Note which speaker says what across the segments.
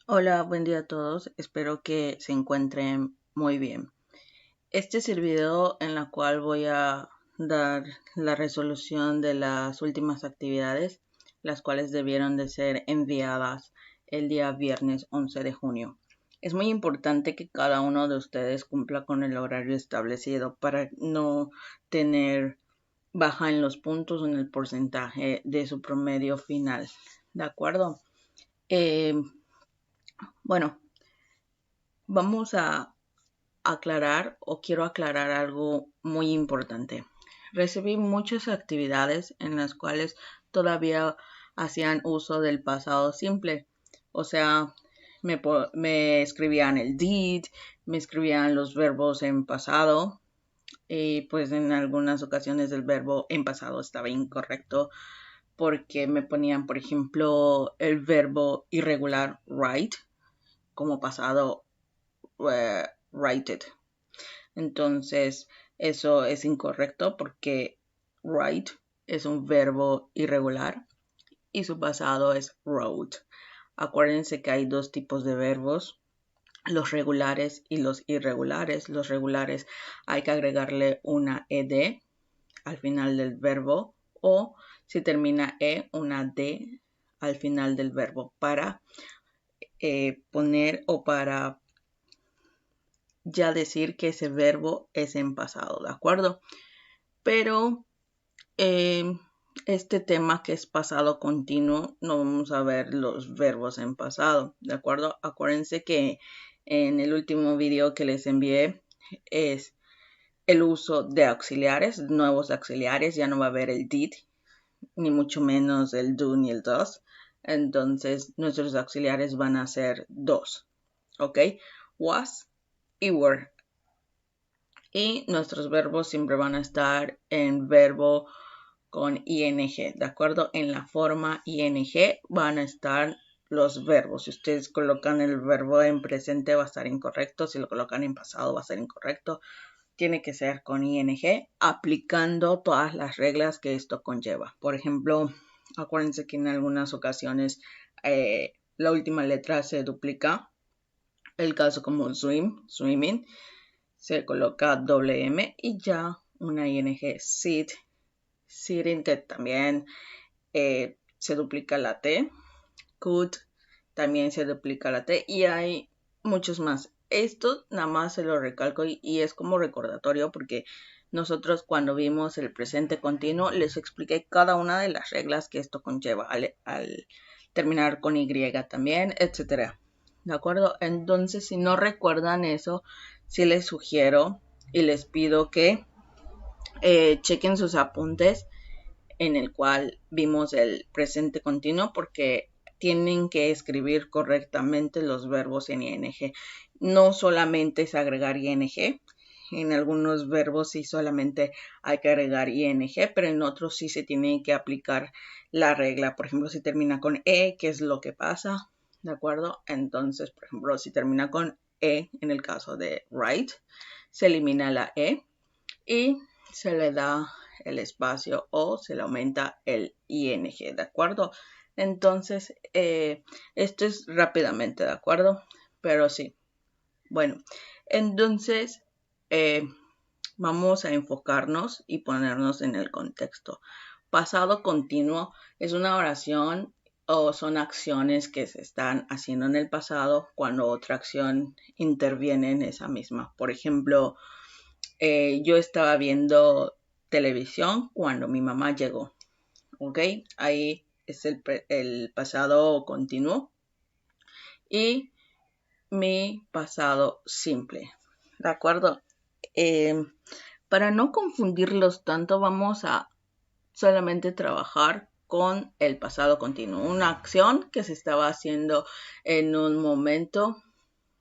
Speaker 1: Hola, buen día a todos. Espero que se encuentren muy bien. Este es el video en el cual voy a dar la resolución de las últimas actividades, las cuales debieron de ser enviadas el día viernes 11 de junio. Es muy importante que cada uno de ustedes cumpla con el horario establecido para no tener baja en los puntos o en el porcentaje de su promedio final. ¿De acuerdo? Eh, bueno, vamos a aclarar o quiero aclarar algo muy importante. Recibí muchas actividades en las cuales todavía hacían uso del pasado simple. O sea, me escribían el did, me escribían los verbos en pasado y pues en algunas ocasiones el verbo en pasado estaba incorrecto porque me ponían, por ejemplo, el verbo irregular write como pasado write it. Entonces, eso es incorrecto porque write es un verbo irregular y su pasado es wrote. Acuérdense que hay dos tipos de verbos, los regulares y los irregulares. Los regulares hay que agregarle una ed al final del verbo o si termina una d al final del verbo para poner o para ya decir que ese verbo es en pasado, ¿de acuerdo? Pero este tema que es pasado continuo, no vamos a ver los verbos en pasado, ¿de acuerdo? Acuérdense que en el último video que les envié es el uso de auxiliares, nuevos auxiliares, ya no va a haber el did, ni mucho menos el do ni el does. Entonces, nuestros auxiliares van a ser dos, ¿ok? Was y were. Y nuestros verbos siempre van a estar en verbo con ing, ¿de acuerdo? En la forma ing van a estar los verbos. Si ustedes colocan el verbo en presente va a estar incorrecto. Si lo colocan en pasado va a ser incorrecto. Tiene que ser con ing aplicando todas las reglas que esto conlleva. Por ejemplo, acuérdense que en algunas ocasiones la última letra se duplica. El caso como swim, swimming, se coloca doble M y ya una ing sit, sitting, que también se duplica la T, could, también se duplica la T y hay muchos más. Esto nada más se lo recalco y es como recordatorio porque nosotros cuando vimos el presente continuo les expliqué cada una de las reglas que esto conlleva al terminar con Y también, etcétera. ¿De acuerdo? Entonces, si no recuerdan eso, sí les sugiero y les pido que chequen sus apuntes en el cual vimos el presente continuo porque tienen que escribir correctamente los verbos en ing. No solamente es agregar ing, en algunos verbos sí solamente hay que agregar ing, pero en otros sí se tiene que aplicar la regla. Por ejemplo, si termina con ¿qué es lo que pasa? ¿De acuerdo? Entonces, por ejemplo, si termina con en el caso de write, se elimina la y se le da el espacio o se le aumenta el ing, ¿de acuerdo? Entonces, esto es rápidamente, ¿de acuerdo? Pero sí. Bueno, entonces vamos a enfocarnos y ponernos en el contexto. Pasado continuo es una oración o son acciones que se están haciendo en el pasado cuando otra acción interviene en esa misma. Por ejemplo, yo estaba viendo televisión cuando mi mamá llegó, ¿ok? Ahí es el pasado continuo y mi pasado simple, ¿de acuerdo? Para no confundirlos tanto, vamos a solamente trabajar con el pasado continuo, una acción que se estaba haciendo en un momento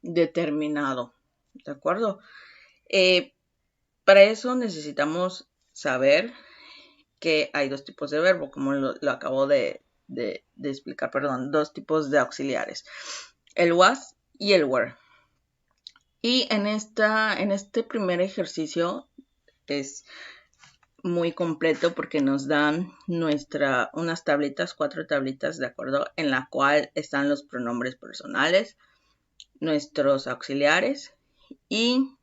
Speaker 1: determinado, ¿de acuerdo? Para eso necesitamos saber que hay dos tipos de verbo, como lo acabo de explicar, perdón, dos tipos de auxiliares, el was y el were. Y en este primer ejercicio es muy completo porque nos dan unas tablitas, 4 tablitas, ¿de acuerdo? En la cual están los pronombres personales, nuestros auxiliares y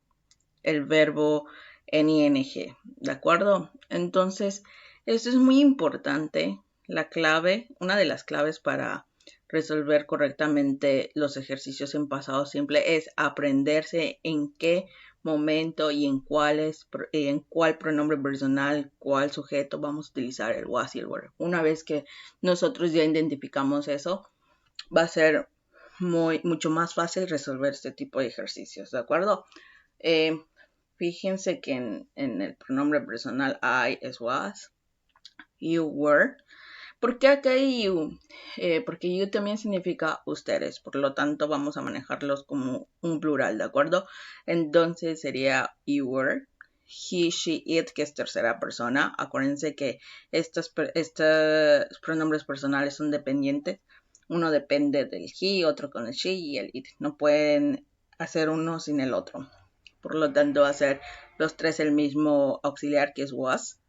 Speaker 1: el verbo en ing, ¿de acuerdo? Entonces, esto es muy importante. La clave, una de las claves para resolver correctamente los ejercicios en pasado simple es aprenderse en qué momento y en cuál pronombre personal, cuál sujeto vamos a utilizar el was y el were. Una vez que nosotros ya identificamos eso, va a ser mucho más fácil resolver este tipo de ejercicios, ¿de acuerdo? Fíjense que en el pronombre personal I es was, you were. ¿Por qué acá hay you? Porque you también significa ustedes, por lo tanto vamos a manejarlos como un plural, ¿de acuerdo? Entonces sería you were, he, she, it, que es tercera persona. Acuérdense que estos pronombres personales son dependientes. Uno depende del he, otro con el she y el it. No pueden hacer uno sin el otro. Por lo tanto va a ser los tres el mismo auxiliar que es was.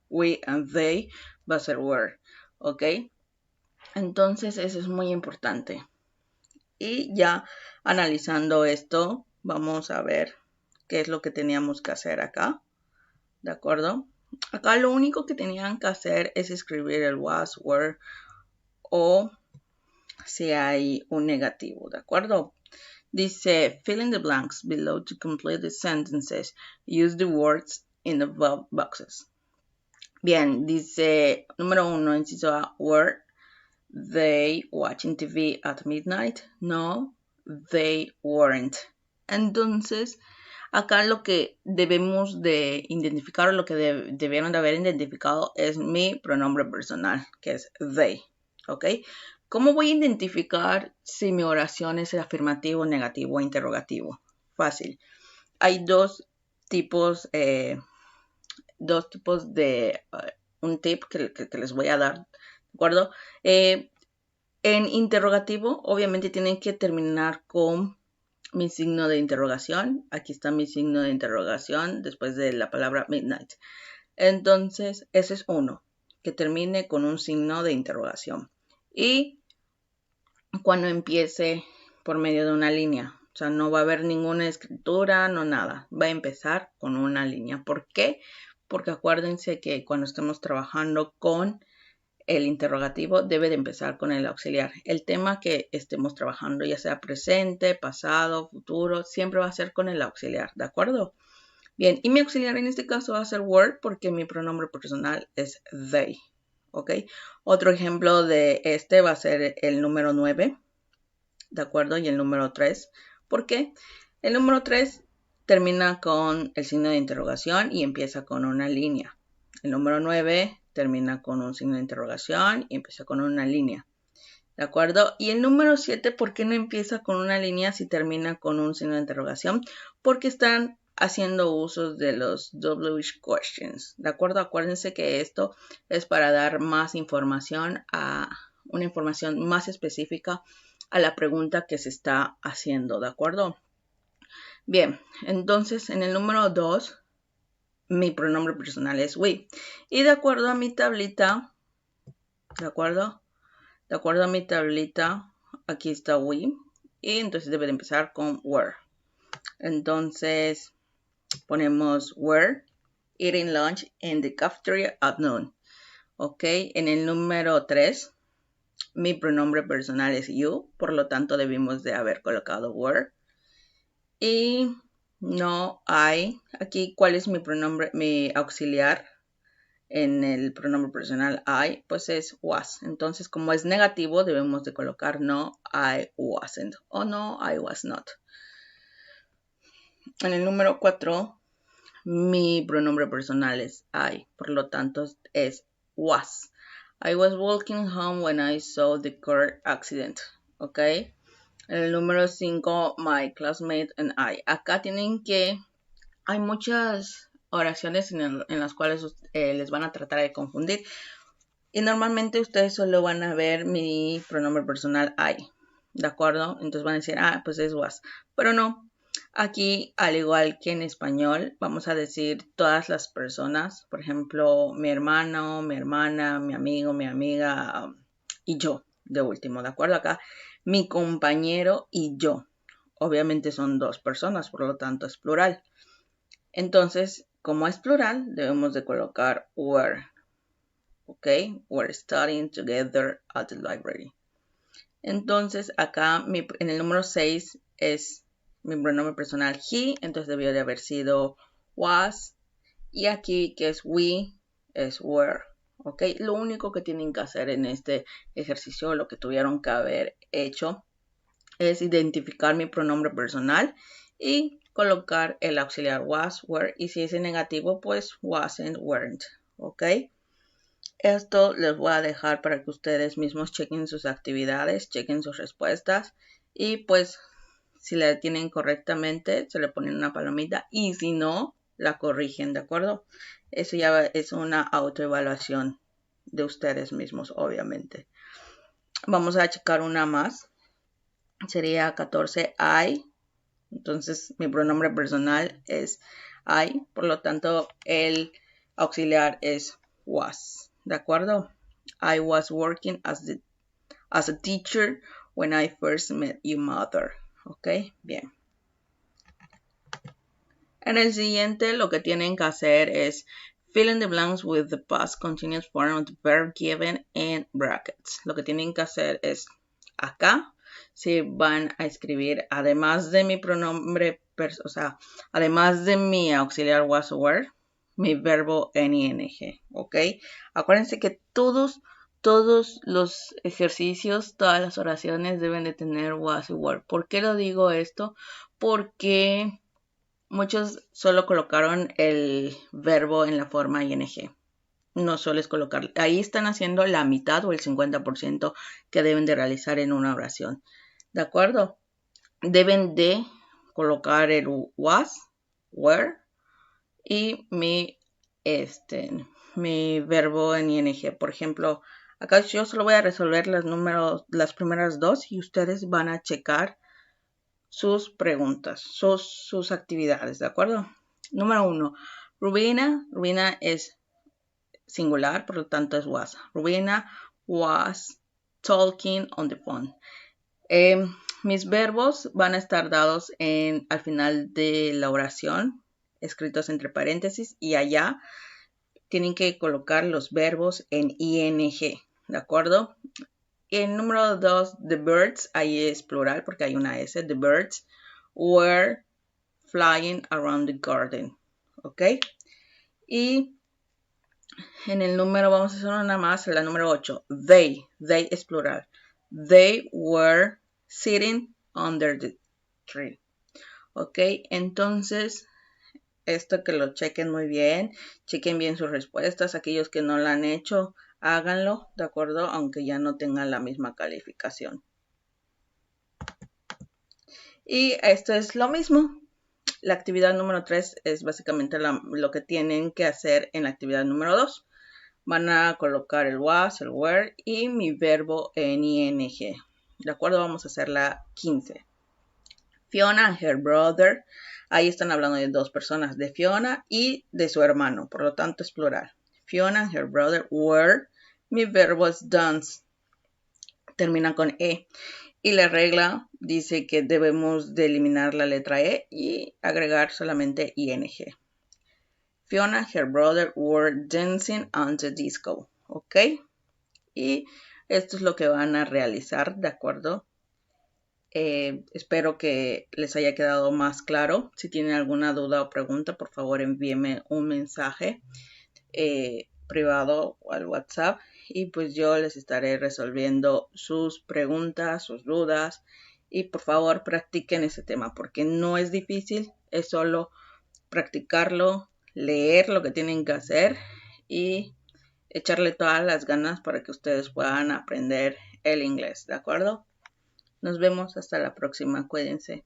Speaker 1: We and they va a ser were. ¿Ok? Entonces eso es muy importante. Y ya analizando esto, vamos a ver qué es lo que teníamos que hacer acá. ¿De acuerdo? Acá lo único que tenían que hacer es escribir el was, were o si hay un negativo. ¿De acuerdo? Dice, fill in the blanks below to complete the sentences. Use the words in the boxes. Bien, dice número 1, inciso A, were they watching TV at midnight? No, they weren't. Entonces, acá lo que debemos de identificar o lo que debieron de haber identificado es mi pronombre personal, que es they, ¿ok? ¿Cómo voy a identificar si mi oración es afirmativo, negativo o interrogativo? Fácil. Hay dos tipos de un tip que les voy a dar, ¿de acuerdo? En interrogativo, obviamente tienen que terminar con mi signo de interrogación. Aquí está mi signo de interrogación después de la palabra midnight. Entonces, ese es uno, que termine con un signo de interrogación. Y cuando empiece por medio de una línea. O sea, no va a haber ninguna escritura, no nada. Va a empezar con una línea. ¿Por qué? Porque acuérdense que cuando estemos trabajando con el interrogativo debe de empezar con el auxiliar. El tema que estemos trabajando, ya sea presente, pasado, futuro, siempre va a ser con el auxiliar, ¿de acuerdo? Bien, y mi auxiliar en este caso va a ser were porque mi pronombre personal es they, ¿ok? Otro ejemplo de este va a ser el número 9, ¿de acuerdo? Y el número 3. ¿Por qué? El número 3 termina con el signo de interrogación y empieza con una línea. El número 9 termina con un signo de interrogación y empieza con una línea. ¿De acuerdo? Y el número 7, ¿por qué no empieza con una línea si termina con un signo de interrogación? Porque están haciendo uso de los WH questions. ¿De acuerdo? Acuérdense que esto es para dar más información, una información más específica a la pregunta que se está haciendo. ¿De acuerdo? Bien, entonces en el número 2, mi pronombre personal es we. Y de acuerdo a mi tablita, ¿de acuerdo? De acuerdo a mi tablita, aquí está we. Y entonces debe de empezar con were. Entonces ponemos were eating lunch in the cafeteria at noon. Ok, en el número 3, mi pronombre personal es you. Por lo tanto, debimos de haber colocado were. Y no hay. Aquí, ¿cuál es mi pronombre, mi auxiliar? En el pronombre personal I, pues es was. Entonces, como es negativo, debemos de colocar no, I wasn't o no, I was not. En el número 4, mi pronombre personal es I, por lo tanto es was. I was walking home when I saw the car accident. ¿Ok? En el número 5, my classmate and I. Acá tienen que... Hay muchas oraciones en las cuales les van a tratar de confundir. Y normalmente ustedes solo van a ver mi pronombre personal I. ¿De acuerdo? Entonces van a decir, pues es was. Pero no. Aquí, al igual que en español, vamos a decir todas las personas. Por ejemplo, mi hermano, mi hermana, mi amigo, mi amiga y yo, de último, ¿de acuerdo? Acá, mi compañero y yo. Obviamente son dos personas, por lo tanto es plural. Entonces, como es plural, debemos de colocar were. ¿Ok? We're studying together at the library. Entonces, acá en el número 6 es mi pronombre personal he, entonces debió de haber sido was. Y aquí, que es we, es were. ¿Ok? Lo único que tienen que hacer en este ejercicio, lo que tuvieron que haber hecho, es identificar mi pronombre personal y colocar el auxiliar was, were. Y si es en negativo, pues wasn't, weren't. ¿Ok? Esto les voy a dejar para que ustedes mismos chequen sus actividades, chequen sus respuestas y pues si la tienen correctamente se le ponen una palomita y si no, la corrigen, ¿de acuerdo? Eso ya es una autoevaluación de ustedes mismos, obviamente. Vamos a checar una más. Sería 14, I. Entonces mi pronombre personal es I, por lo tanto el auxiliar es was, ¿de acuerdo? I was working as a teacher when I first met your mother. ¿Ok? Bien. En el siguiente lo que tienen que hacer es fill in the blanks with the past continuous form of the verb given in brackets. Lo que tienen que hacer es acá, si van a escribir, además de mi pronombre, o sea, además de mi auxiliar was o were, mi verbo en ing, ¿ok? Acuérdense que todos los ejercicios, todas las oraciones deben de tener was y were. ¿Por qué lo digo esto? Porque muchos solo colocaron el verbo en la forma ing. No sueles colocar. Ahí están haciendo la mitad o el 50% que deben de realizar en una oración. ¿De acuerdo? Deben de colocar el was, were y mi verbo en ing. Por ejemplo, acá yo solo voy a resolver las primeras dos y ustedes van a checar sus preguntas, sus actividades, ¿de acuerdo? Número 1. Rubina es singular, por lo tanto es was. Rubina was talking on the phone. Mis verbos van a estar dados al final de la oración, escritos entre paréntesis, y allá tienen que colocar los verbos en ing, ¿de acuerdo? El número 2, the birds, ahí es plural porque hay una S. The birds were flying around the garden. ¿Ok? Y en el número, vamos a hacer una más, la número 8. They es plural. They were sitting under the tree. ¿Ok? Entonces, esto que lo chequen muy bien. Chequen bien sus respuestas. Aquellos que no lo han hecho, háganlo, ¿de acuerdo? Aunque ya no tengan la misma calificación. Y esto es lo mismo. La actividad número 3 es básicamente lo que tienen que hacer en la actividad número 2. Van a colocar el was, el were y mi verbo en ing. ¿De acuerdo? Vamos a hacer la 15. Fiona and her brother. Ahí están hablando de dos personas, de Fiona y de su hermano. Por lo tanto es plural. Fiona and her brother were. Mi verbo es dance. Termina con E. Y la regla dice que debemos de eliminar la letra E y agregar solamente ing. Fiona and her brother were dancing on the disco. ¿Ok? Y esto es lo que van a realizar, ¿de acuerdo? Espero que les haya quedado más claro. Si tienen alguna duda o pregunta, por favor envíenme un mensaje privado o al WhatsApp y pues yo les estaré resolviendo sus preguntas, sus dudas y por favor practiquen ese tema porque no es difícil, es solo practicarlo, leer lo que tienen que hacer y echarle todas las ganas para que ustedes puedan aprender el inglés, ¿de acuerdo? Nos vemos hasta la próxima, cuídense.